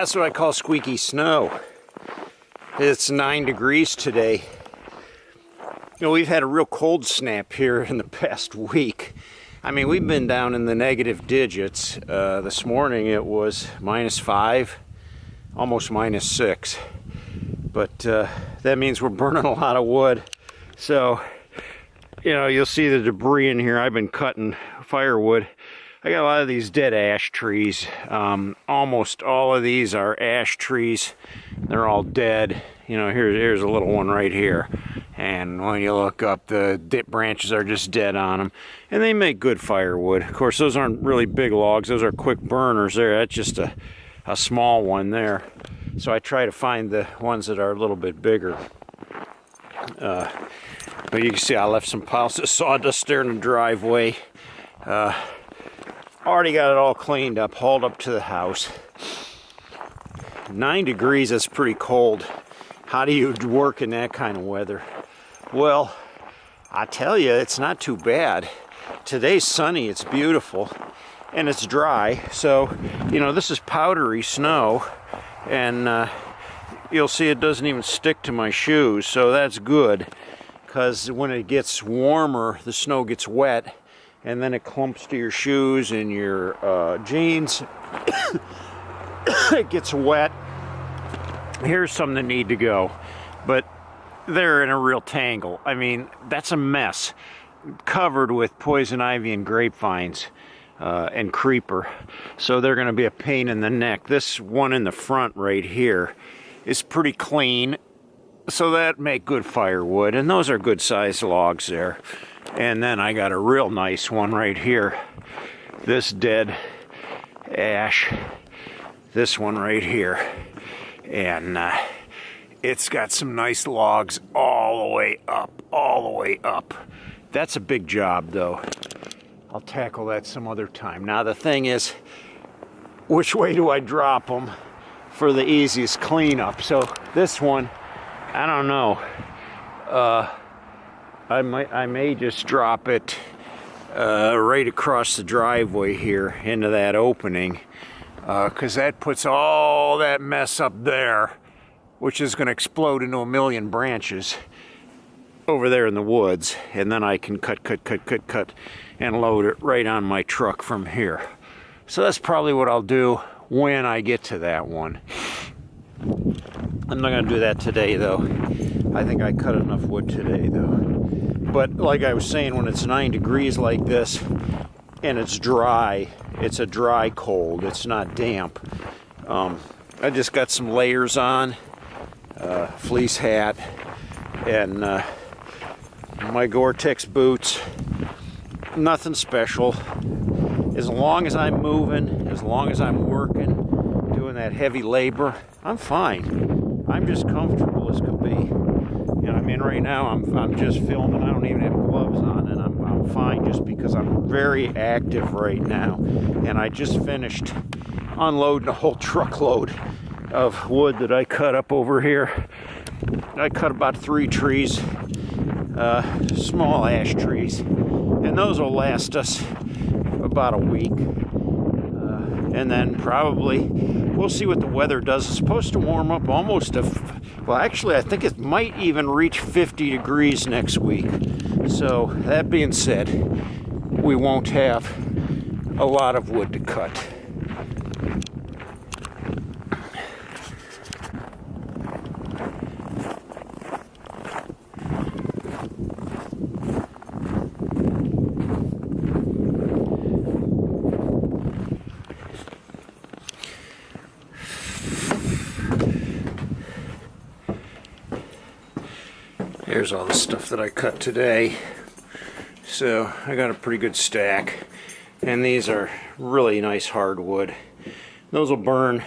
That's what I call squeaky snow. It's 9 degrees today. You know, we've had a real cold snap here in the past week. I mean, we've been down in the negative digits. This morning it was -5, almost -6. But that means we're burning a lot of wood. So, you know, you'll see the debris in here. I've been cutting firewood. I got a lot of these dead ash trees. Almost all of these are ash trees. They're all dead. You know, here's a little one right here. And when you look up, the branches are just dead on them. And they make good firewood. Of course, those aren't really big logs. Those are quick burners there. That's just a small one there. So I try to find the ones that are a little bit bigger. But you can see I left some piles of sawdust there in the driveway. Already got it all cleaned up, hauled up to the house. 9 degrees, that's pretty cold. How do you work in that kind of weather? Well, I tell you, it's not too bad. Today's sunny, it's beautiful, and it's dry. So, you know, this is powdery snow, and you'll see it doesn't even stick to my shoes, so that's good. Because when it gets warmer, the snow gets wet, and then it clumps to your shoes and your jeans. It gets wet. Here's some that need to go, but they're in a real tangle. I mean, that's a mess, covered with poison ivy and grapevines and creeper. So they're going to be a pain in the neck. This one in the front right here is pretty clean, so that make good firewood, and those are good sized logs there. And then I got a real nice one right here. This dead ash. This one right here. And it's got some nice logs all the way up, all the way up. That's a big job, though. I'll tackle that some other time. Now, the thing is, which way do I drop them for the easiest cleanup? So this one, I don't know. I may just drop it right across the driveway here into that opening, because that puts all that mess up there, which is going to explode into a million branches over there in the woods, and then I can cut, and load it right on my truck from here. So that's probably what I'll do when I get to that one. I'm not going to do that today, though. I think I cut enough wood today, though. But like I was saying, when it's 9 degrees like this and it's dry, it's a dry cold. It's not damp. I just got some layers on, fleece hat, and my Gore-Tex boots. Nothing special. As long as I'm moving, as long as I'm working, doing that heavy labor, I'm fine. I'm just comfortable as could be. You know, I mean, right now I'm just filming. I don't even have gloves on, and I'm fine just because I'm very active right now. And I just finished unloading a whole truckload of wood that I cut up over here. I cut about 3 trees, small ash trees, and those will last us about a week. And then probably we'll see what the weather does. It's supposed to warm up almost well, actually, I think it might even reach 50 degrees next week. So that being said, we won't have a lot of wood to cut. Here's all the stuff that I cut today. So I got a pretty good stack. And these are really nice hardwood. Those will burn.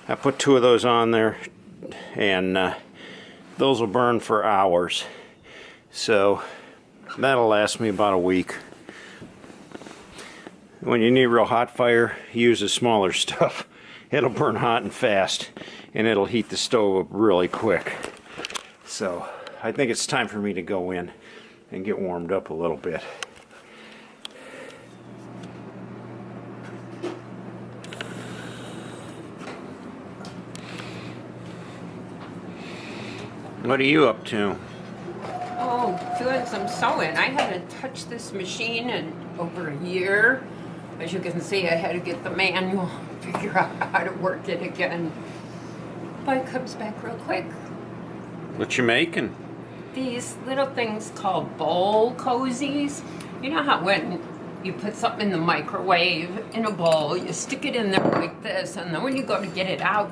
I put 2 of those on there, and those will burn for hours. So that'll last me about a week. When you need real hot fire, use the smaller stuff. It'll burn hot and fast, and it'll heat the stove up really quick. So I think it's time for me to go in and get warmed up a little bit. What are you up to? Oh, doing some sewing. I haven't touched this machine in over a year. As you can see, I had to get the manual, figure out how to work it again. But it comes back real quick. What you making? These little things called bowl cozies. You know how when you put something in the microwave in a bowl, you stick it in there like this, and then when you go to get it out,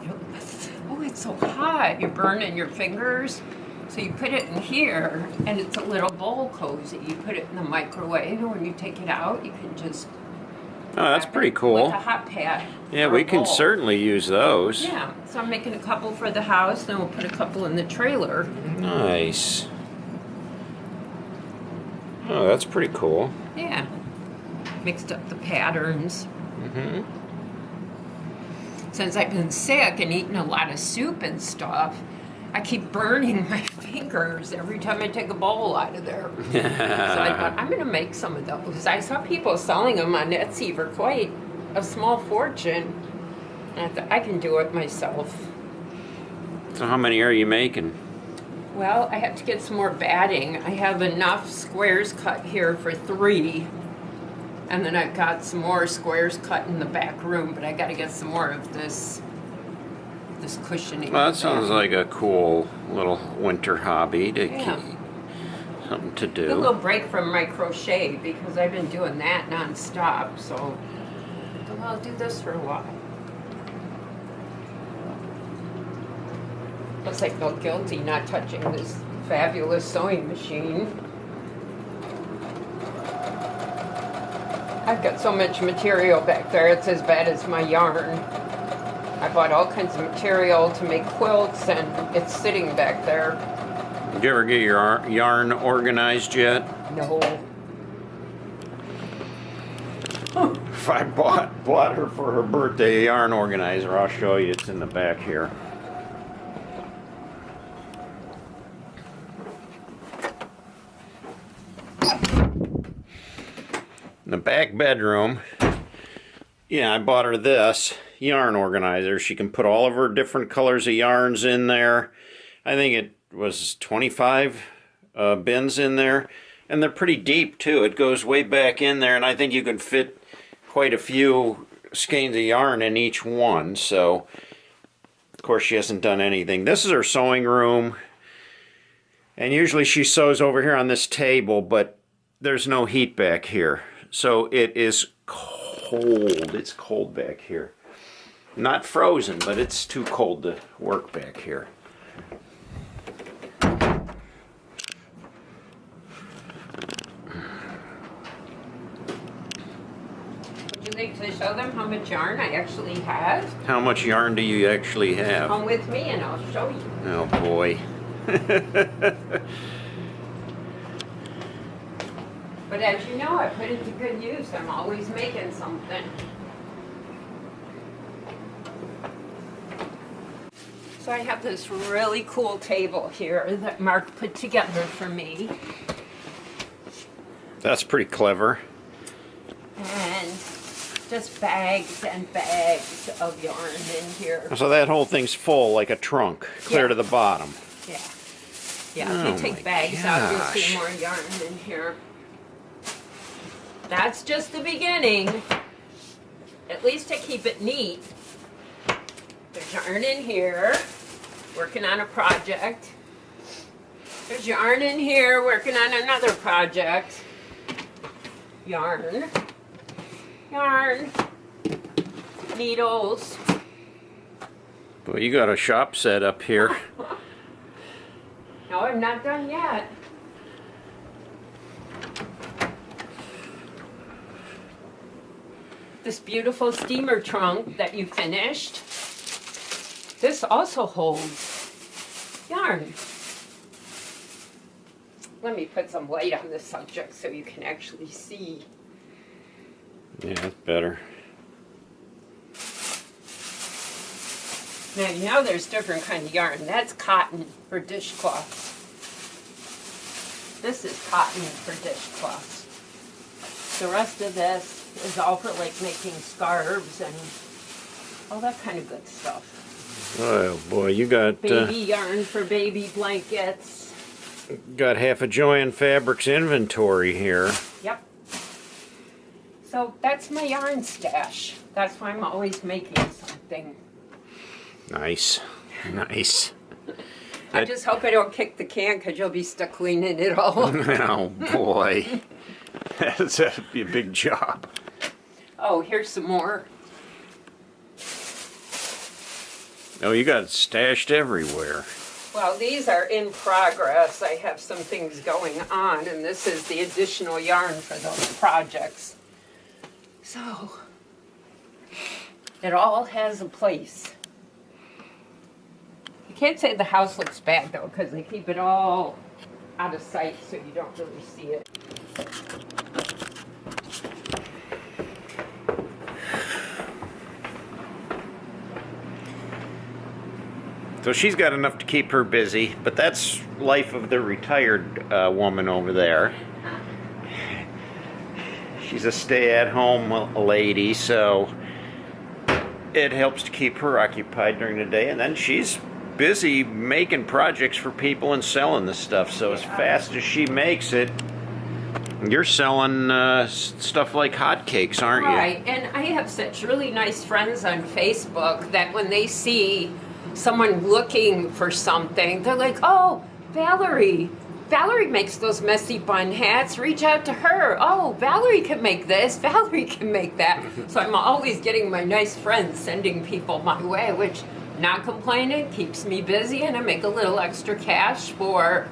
oh, it's so hot, you're burning your fingers. So you put it in here, and it's a little bowl cozy. You put it in the microwave, and when you take it out, you can just... Oh, that's pretty cool. With a hot pad. Yeah, we can certainly use those. Yeah, so I'm making a couple for the house, then we'll put a couple in the trailer. Nice. Oh, that's pretty cool. Yeah. Mixed up the patterns. Mm-hmm. Since I've been sick and eating a lot of soup and stuff, I keep burning my fingers every time I take a bowl out of there. So I thought, I'm going to make some of those. I saw people selling them on Etsy for quite a small fortune. And I thought, I can do it myself. So how many are you making? Well, I have to get some more batting. I have enough squares cut here for 3. And then I've got some more squares cut in the back room, but I got to get some more of this cushioning. Well, that sounds like a cool little winter hobby to keep something to do. A little break from my crochet because I've been doing that nonstop. So I'll do this for a while. Plus, I felt guilty not touching this fabulous sewing machine. I've got so much material back there, it's as bad as my yarn. I bought all kinds of material to make quilts, and it's sitting back there. Did you ever get your yarn organized yet? No. If I bought her for her birthday a yarn organizer, I'll show you. It's in the back here. In the back bedroom, yeah, I bought her this yarn organizer. She can put all of her different colors of yarns in there. I think it was 25 bins in there, and they're pretty deep too. It goes way back in there, and I think you can fit quite a few skeins of yarn in each one. So, of course, she hasn't done anything. This is her sewing room, and usually she sews over here on this table, but there's no heat back here. So it is cold. It's cold back here. Not frozen, but it's too cold to work back here. Would you like to show them how much yarn I actually have? How much yarn do you actually have? Come with me and I'll show you. Oh boy. But as you know, I put it to good use. I'm always making something. So I have this really cool table here that Mark put together for me. That's pretty clever. And just bags and bags of yarn in here. So that whole thing's full like a trunk, clear to the bottom. Yeah. Yeah, if you take bags out, you'll see more yarn in here. That's just the beginning. At least to keep it neat. There's yarn in here, working on a project. There's yarn in here, working on another project. Yarn. Yarn. Needles. Well, you got a shop set up here. No, I'm not done yet. This beautiful steamer trunk that you finished. This also holds yarn. Let me put some light on this subject so you can actually see. Yeah, that's better. Now, you know there's different kind of yarn. That's cotton for dishcloths. This is cotton for dishcloths. The rest of this is all for like making scarves and all that kind of good stuff. Oh boy, you got Baby yarn for baby blankets. got half a Joann Fabrics inventory here. Yep. So that's my yarn stash. That's why I'm always making something. Nice, nice. I just hope I don't kick the can because you'll be stuck cleaning it all. Oh boy, that'd be a big job. Oh, here's some more. Oh, you got it stashed everywhere. Well, these are in progress. I have some things going on, and this is the additional yarn for those projects. So, it all has a place. You can't say the house looks bad, though, because they keep it all out of sight so you don't really see it. So she's got enough to keep her busy, but that's life of the retired woman over there. She's a stay-at-home lady, so it helps to keep her occupied during the day, and then she's busy making projects for people and selling the stuff. So as fast as she makes it, you're selling stuff like hotcakes, aren't you? Right, and I have such really nice friends on Facebook that when they see someone looking for something, they're like, oh, Valerie makes those messy bun hats, reach out to her. Oh, Valerie can make this, Valerie can make that. So I'm always getting my nice friends sending people my way, which, not complaining, keeps me busy, and I make a little extra cash for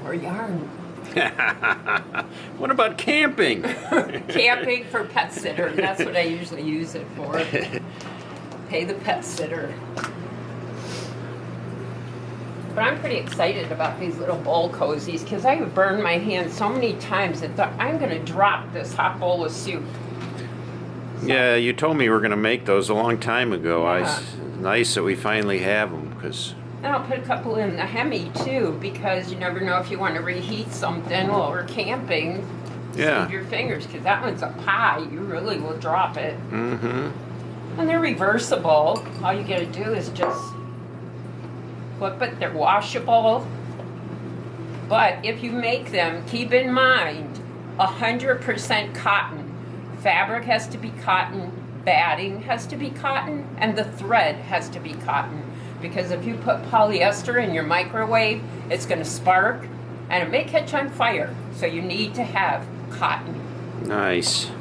more yarn. What about camping? Camping for pet sitter, that's what I usually use it for. Pay the pet sitter. But I'm pretty excited about these little bowl cozies because I have burned my hand so many times that I'm going to drop this hot bowl of soup. Yeah, you told me you were going to make those a long time ago. Yeah. Nice that we finally have them, because... And I'll put a couple in the Hemi too, because you never know if you want to reheat something while we're camping. Yeah. Save your fingers, because that one's a pie. You really will drop it. Mm-hmm. And they're reversible. All you got to do is just flip it. They're washable. But if you make them, keep in mind, 100% cotton. Fabric has to be cotton, batting has to be cotton, and the thread has to be cotton. Because if you put polyester in your microwave, it's going to spark, and it may catch on fire. So you need to have cotton. Nice.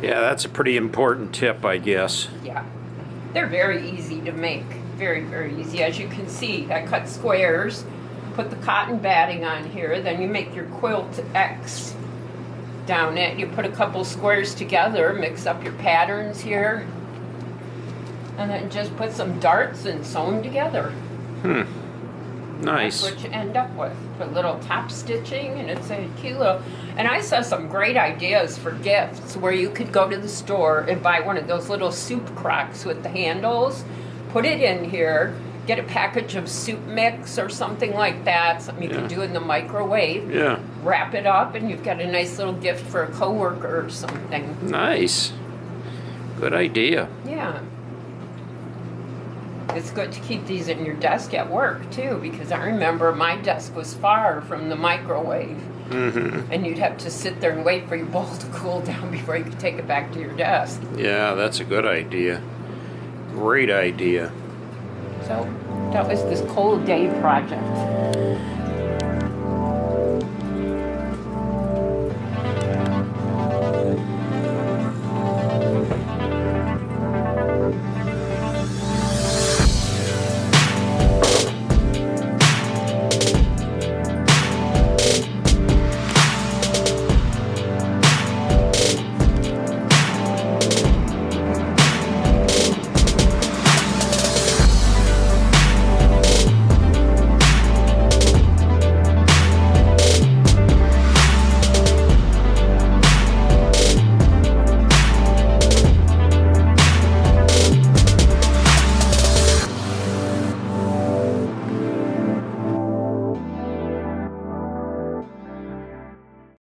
Yeah, that's a pretty important tip, I guess. Yeah. They're very easy to make. Very, very easy. As you can see, I cut squares, put the cotton batting on here, then you make your quilt X down it. You put a couple squares together, mix up your patterns here, and then just put some darts and sew them together. Nice. That's what you end up with. Put little top stitching, and it's a cute little... And I saw some great ideas for gifts where you could go to the store and buy one of those little soup crocks with the handles, put it in here, get a package of soup mix or something like that, something you can do in the microwave. Yeah. Wrap it up, and you've got a nice little gift for a coworker or something. Nice. Good idea. Yeah. It's good to keep these in your desk at work, too, because I remember my desk was far from the microwave. Mm-hmm. And you'd have to sit there and wait for your bowl to cool down before you could take it back to your desk. Yeah, that's a good idea. Great idea. So that was this cold day project.